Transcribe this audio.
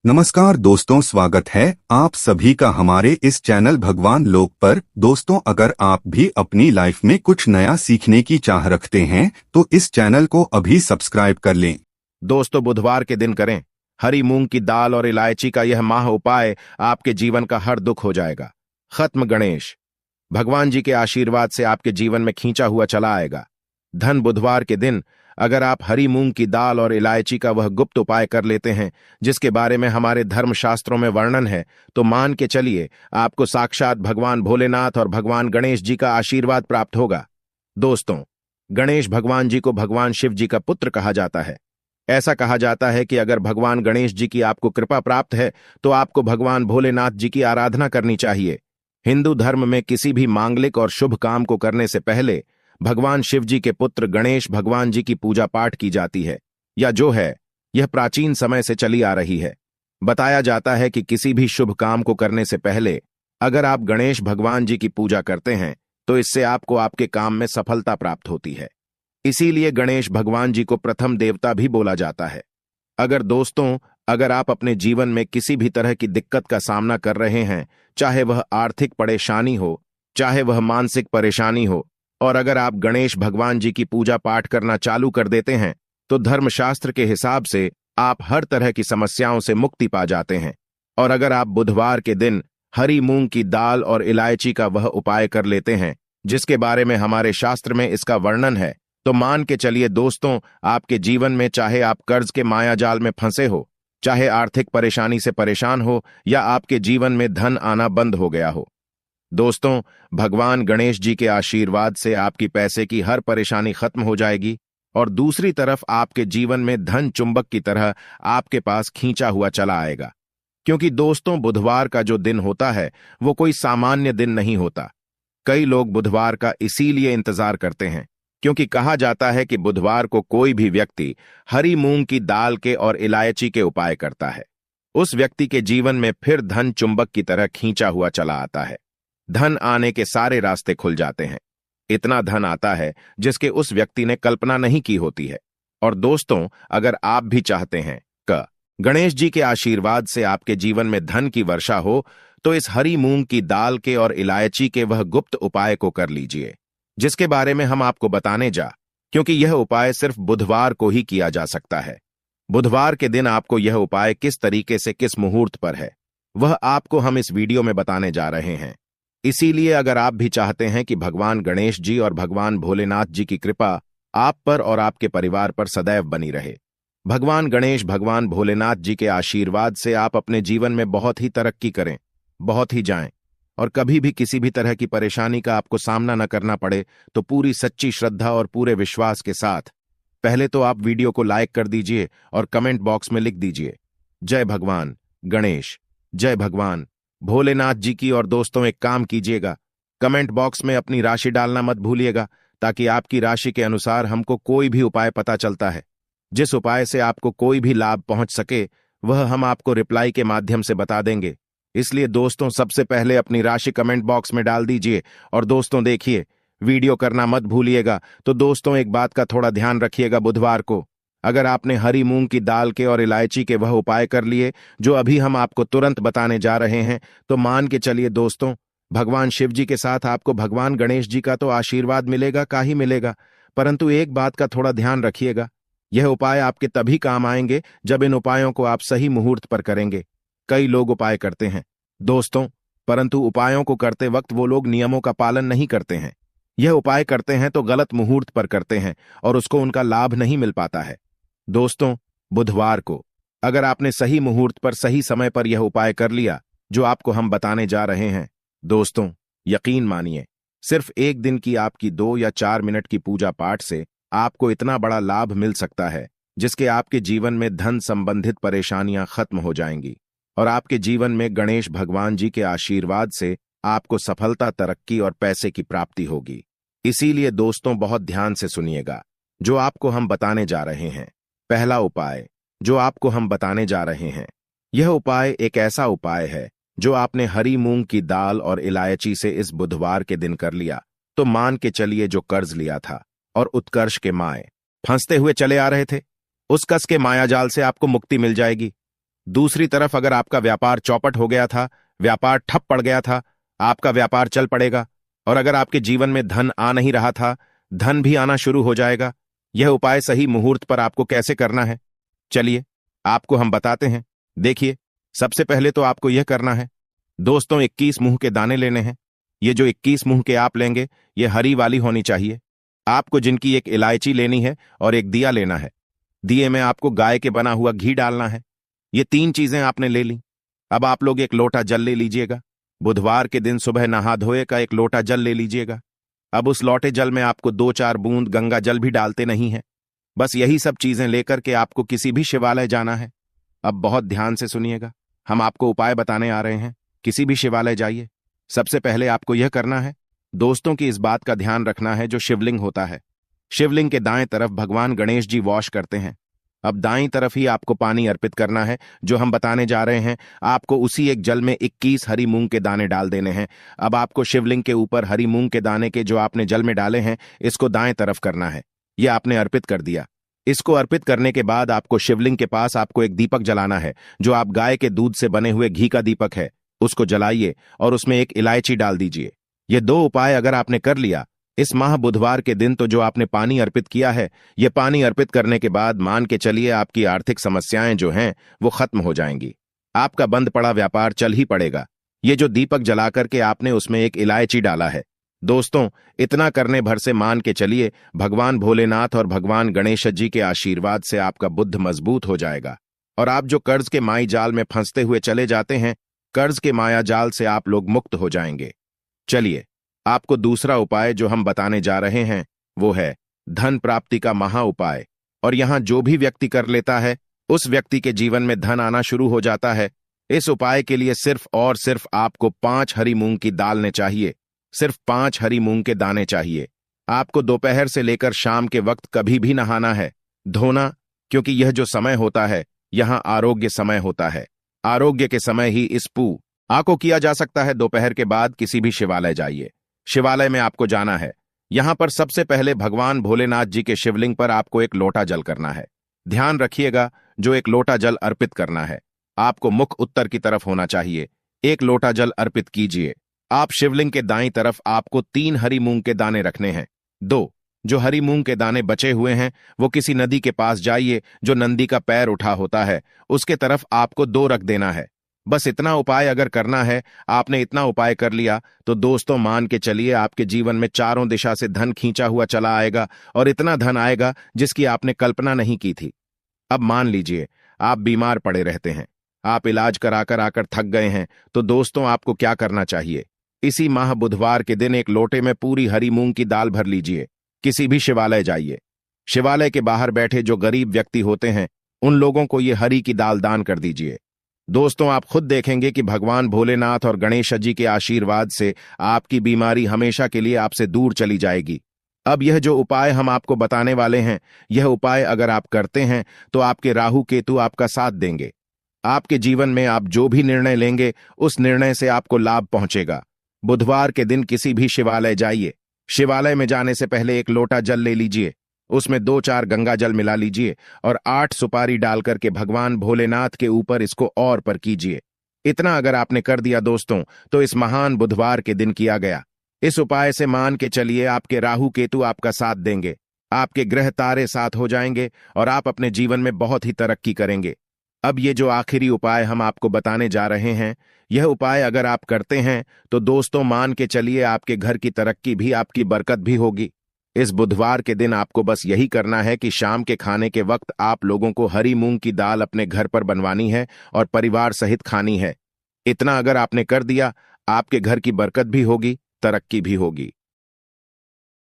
नमस्कार दोस्तों, स्वागत है आप सभी का हमारे इस चैनल भगवान लोक पर। दोस्तों, अगर आप भी अपनी लाइफ में कुछ नया सीखने की चाह रखते हैं तो इस चैनल को अभी सब्सक्राइब कर लें। दोस्तों, बुधवार के दिन करें हरी मूंग की दाल और इलायची का यह माह उपाय, आपके जीवन का हर दुख हो जाएगा खत्म। गणेश भगवान जी के आशीर्वाद से आपके जीवन में खींचा हुआ चला आएगा धन। बुधवार के दिन अगर आप हरी मूंग की दाल और इलायची का वह गुप्त उपाय कर लेते हैं जिसके बारे में हमारे धर्मशास्त्रों में वर्णन है, तो मान के चलिए आपको साक्षात भगवान भोलेनाथ और भगवान गणेश जी का आशीर्वाद प्राप्त होगा। दोस्तों, गणेश भगवान जी को भगवान शिव जी का पुत्र कहा जाता है। ऐसा कहा जाता है कि अगर भगवान गणेश जी की आपको कृपा प्राप्त है तो आपको भगवान भोलेनाथ जी की आराधना करनी चाहिए। हिंदू धर्म में किसी भी मांगलिक और शुभ काम को करने से पहले भगवान शिव जी के पुत्र गणेश भगवान जी की पूजा पाठ की जाती है, या जो है यह प्राचीन समय से चली आ रही है। बताया जाता है कि किसी भी शुभ काम को करने से पहले अगर आप गणेश भगवान जी की पूजा करते हैं तो इससे आपको आपके काम में सफलता प्राप्त होती है। इसीलिए गणेश भगवान जी को प्रथम देवता भी बोला जाता है। अगर आप अपने जीवन में किसी भी तरह की दिक्कत का सामना कर रहे हैं, चाहे वह आर्थिक परेशानी हो, चाहे वह मानसिक परेशानी हो, और अगर आप गणेश भगवान जी की पूजा पाठ करना चालू कर देते हैं तो धर्मशास्त्र के हिसाब से आप हर तरह की समस्याओं से मुक्ति पा जाते हैं। और अगर आप बुधवार के दिन हरी मूंग की दाल और इलायची का वह उपाय कर लेते हैं जिसके बारे में हमारे शास्त्र में इसका वर्णन है, तो मान के चलिए दोस्तों, आपके जीवन में चाहे आप कर्ज के मायाजाल में फंसे हो, चाहे आर्थिक परेशानी से परेशान हो, या आपके जीवन में धन आना बंद हो गया हो, दोस्तों, भगवान गणेश जी के आशीर्वाद से आपकी पैसे की हर परेशानी खत्म हो जाएगी और दूसरी तरफ आपके जीवन में धन चुंबक की तरह आपके पास खींचा हुआ चला आएगा। क्योंकि दोस्तों, बुधवार का जो दिन होता है वो कोई सामान्य दिन नहीं होता। कई लोग बुधवार का इसीलिए इंतजार करते हैं क्योंकि कहा जाता है कि बुधवार को कोई भी व्यक्ति हरी मूंग की दाल के और इलायची के उपाय करता है, उस व्यक्ति के जीवन में फिर धन चुंबक की तरह खींचा हुआ चला आता है। धन आने के सारे रास्ते खुल जाते हैं। इतना धन आता है जिसके उस व्यक्ति ने कल्पना नहीं की होती है। और दोस्तों, अगर आप भी चाहते हैं कि गणेश जी के आशीर्वाद से आपके जीवन में धन की वर्षा हो, तो इस हरी मूंग की दाल के और इलायची के वह गुप्त उपाय को कर लीजिए जिसके बारे में हम आपको बताने क्योंकि यह उपाय सिर्फ बुधवार को ही किया जा सकता है। बुधवार के दिन आपको यह उपाय किस तरीके से किस मुहूर्त पर है वह आपको हम इस वीडियो में बताने जा रहे हैं। इसीलिए अगर आप भी चाहते हैं कि भगवान गणेश जी और भगवान भोलेनाथ जी की कृपा आप पर और आपके परिवार पर सदैव बनी रहे, भगवान गणेश भगवान भोलेनाथ जी के आशीर्वाद से आप अपने जीवन में बहुत ही तरक्की करें, बहुत ही जाएं, और कभी भी किसी भी तरह की परेशानी का आपको सामना न करना पड़े, तो पूरी सच्ची श्रद्धा और पूरे विश्वास के साथ पहले तो आप वीडियो को लाइक कर दीजिए और कमेंट बॉक्स में लिख दीजिए जय भगवान गणेश, जय भगवान भोलेनाथ जी की। और दोस्तों, एक काम कीजिएगा, कमेंट बॉक्स में अपनी राशि डालना मत भूलिएगा, ताकि आपकी राशि के अनुसार हमको कोई भी उपाय पता चलता है। जिस उपाय से आपको कोई भी लाभ पहुंच सके वह हम आपको रिप्लाई के माध्यम से बता देंगे। इसलिए दोस्तों, सबसे पहले अपनी राशि कमेंट बॉक्स में डाल दीजिए। और दोस्तों देखिए, वीडियो करना मत भूलिएगा। तो दोस्तों, एक बात का थोड़ा ध्यान रखिएगा, बुधवार को अगर आपने हरी मूंग की दाल के और इलायची के वह उपाय कर लिए जो अभी हम आपको तुरंत बताने जा रहे हैं, तो मान के चलिए दोस्तों, भगवान शिव जी के साथ आपको भगवान गणेश जी का तो आशीर्वाद मिलेगा का ही मिलेगा, परंतु एक बात का थोड़ा ध्यान रखिएगा, यह उपाय आपके तभी काम आएंगे जब इन उपायों को आप सही मुहूर्त पर करेंगे। कई लोग उपाय करते हैं दोस्तों, परंतु उपायों को करते वक्त वो लोग नियमों का पालन नहीं करते हैं। यह उपाय करते हैं तो गलत मुहूर्त पर करते हैं और उसको उनका लाभ नहीं मिल पाता है। दोस्तों, बुधवार को अगर आपने सही मुहूर्त पर सही समय पर यह उपाय कर लिया जो आपको हम बताने जा रहे हैं, दोस्तों यकीन मानिए, सिर्फ एक दिन की आपकी 2 या 4 मिनट की पूजा पाठ से आपको इतना बड़ा लाभ मिल सकता है जिसके आपके जीवन में धन संबंधित परेशानियां खत्म हो जाएंगी और आपके जीवन में गणेश भगवान जी के आशीर्वाद से आपको सफलता, तरक्की और पैसे की प्राप्ति होगी। इसीलिए दोस्तों, बहुत ध्यान से सुनिएगा जो आपको हम बताने जा रहे हैं। पहला उपाय जो आपको हम बताने जा रहे हैं, यह उपाय एक ऐसा उपाय है जो आपने हरी मूंग की दाल और इलायची से इस बुधवार के दिन कर लिया, तो मान के चलिए जो कर्ज लिया था और उत्कर्ष के माए फंसते हुए चले आ रहे थे, उस कस के मायाजाल से आपको मुक्ति मिल जाएगी। दूसरी तरफ अगर आपका व्यापार चौपट हो गया था, व्यापार ठप पड़ गया था, आपका व्यापार चल पड़ेगा। और अगर आपके जीवन में धन आ नहीं रहा था, धन भी आना शुरू हो जाएगा। यह उपाय सही मुहूर्त पर आपको कैसे करना है, चलिए आपको हम बताते हैं। देखिए, सबसे पहले तो आपको यह करना है दोस्तों, 21 मुंह के दाने लेने हैं। ये जो 21 मुंह के आप लेंगे, ये हरी वाली होनी चाहिए। आपको जिनकी एक इलायची लेनी है और एक दिया लेना है। दिए में आपको गाय के बना हुआ घी डालना है। ये 3 चीजें आपने ले ली। अब आप लोग एक लोटा जल ले लीजिएगा। बुधवार के दिन सुबह नहा धोए का एक लोटा जल ले लीजिएगा। अब उस लोटे जल में आपको 2-4 बूंद गंगा जल भी डालते नहीं है। बस यही सब चीजें लेकर के आपको किसी भी शिवालय जाना है। अब बहुत ध्यान से सुनिएगा, हम आपको उपाय बताने आ रहे हैं। किसी भी शिवालय जाइए। सबसे पहले आपको यह करना है दोस्तों की इस बात का ध्यान रखना है, जो शिवलिंग होता है, शिवलिंग के दाएं तरफ भगवान गणेश जी वॉश करते हैं। अब दाईं तरफ ही आपको पानी अर्पित करना है। जो हम बताने जा रहे हैं, आपको उसी एक जल में 21 हरी मूंग के दाने डाल देने हैं। अब आपको शिवलिंग के ऊपर हरी मूंग के दाने के जो आपने जल में डाले हैं, इसको दाएं तरफ करना है। ये आपने अर्पित कर दिया। इसको अर्पित करने के बाद आपको शिवलिंग के पास आपको एक दीपक जलाना है, जो आप गाय के दूध से बने हुए घी का दीपक है। उसको जलाइए और उसमें एक इलायची डाल दीजिए। ये 2 उपाय अगर आपने कर लिया इस माह बुधवार के दिन, तो जो आपने पानी अर्पित किया है, ये पानी अर्पित करने के बाद मान के चलिए आपकी आर्थिक समस्याएं जो हैं वो खत्म हो जाएंगी। आपका बंद पड़ा व्यापार चल ही पड़ेगा। ये जो दीपक जला करके आपने उसमें एक इलायची डाला है दोस्तों, इतना करने भर से मान के चलिए भगवान भोलेनाथ और भगवान गणेश जी के आशीर्वाद से आपका बुद्ध मजबूत हो जाएगा। और आप जो कर्ज के माई जाल में फंसते हुए चले जाते हैं, कर्ज के माया जाल से आप लोग मुक्त हो जाएंगे। चलिए आपको दूसरा उपाय जो हम बताने जा रहे हैं वो है धन प्राप्ति का महा उपाय। और यहां जो भी व्यक्ति कर लेता है, उस व्यक्ति के जीवन में धन आना शुरू हो जाता है। इस उपाय के लिए सिर्फ और सिर्फ आपको 5 हरी मूंग की दाल ने चाहिए। सिर्फ 5 हरी मूंग के दाने चाहिए। आपको दोपहर से लेकर शाम के वक्त कभी भी नहाना है, धोना, क्योंकि यह जो समय होता है यहां आरोग्य समय होता है। आरोग्य के समय ही इस पूजा को किया जा सकता है। दोपहर के बाद किसी भी शिवालय जाइए। शिवालय में आपको जाना है। यहां पर सबसे पहले भगवान भोलेनाथ जी के शिवलिंग पर आपको एक लोटा जल करना है। ध्यान रखिएगा, जो एक लोटा जल अर्पित करना है, आपको मुख उत्तर की तरफ होना चाहिए। एक लोटा जल अर्पित कीजिए। आप शिवलिंग के दाईं तरफ आपको 3 हरी मूंग के दाने रखने हैं। 2 जो हरी मूंग के दाने बचे हुए हैं, वो किसी नदी के पास जाइए, जो नंदी का पैर उठा होता है, उसके तरफ आपको 2 रख देना है। बस इतना उपाय अगर करना है, आपने इतना उपाय कर लिया, तो दोस्तों मान के चलिए आपके जीवन में चारों दिशा से धन खींचा हुआ चला आएगा। और इतना धन आएगा जिसकी आपने कल्पना नहीं की थी। अब मान लीजिए आप बीमार पड़े रहते हैं, आप इलाज कराकर आकर थक गए हैं, तो दोस्तों आपको क्या करना चाहिए, इसी माह बुधवार के दिन एक लोटे में पूरी हरी मूंग की दाल भर लीजिए। किसी भी शिवालय जाइए। शिवालय के बाहर बैठे जो गरीब व्यक्ति होते हैं, उन लोगों को ये हरी की दाल दान कर दीजिए। दोस्तों आप खुद देखेंगे कि भगवान भोलेनाथ और गणेश जी के आशीर्वाद से आपकी बीमारी हमेशा के लिए आपसे दूर चली जाएगी। अब यह जो उपाय हम आपको बताने वाले हैं, यह उपाय अगर आप करते हैं तो आपके राहु केतु आपका साथ देंगे। आपके जीवन में आप जो भी निर्णय लेंगे, उस निर्णय से आपको लाभ पहुंचेगा। बुधवार के दिन किसी भी शिवालय जाइए। शिवालय में जाने से पहले एक लोटा जल ले लीजिए, उसमें 2-4 गंगा जल मिला लीजिए और 8 सुपारी डाल करके भगवान भोलेनाथ के ऊपर इसको और पर कीजिए। इतना अगर आपने कर दिया दोस्तों, तो इस महान बुधवार के दिन किया गया इस उपाय से मान के चलिए आपके राहु केतु आपका साथ देंगे, आपके ग्रह तारे साथ हो जाएंगे और आप अपने जीवन में बहुत ही तरक्की करेंगे। अब ये जो आखिरी उपाय हम आपको बताने जा रहे हैं, यह उपाय अगर आप करते हैं तो दोस्तों मान के चलिए आपके घर की तरक्की भी, आपकी बरकत भी होगी। इस बुधवार के दिन आपको बस यही करना है कि शाम के खाने के वक्त आप लोगों को हरी मूंग की दाल अपने घर पर बनवानी है और परिवार सहित खानी है। इतना अगर आपने कर दिया, आपके घर की बरकत भी होगी, तरक्की भी होगी।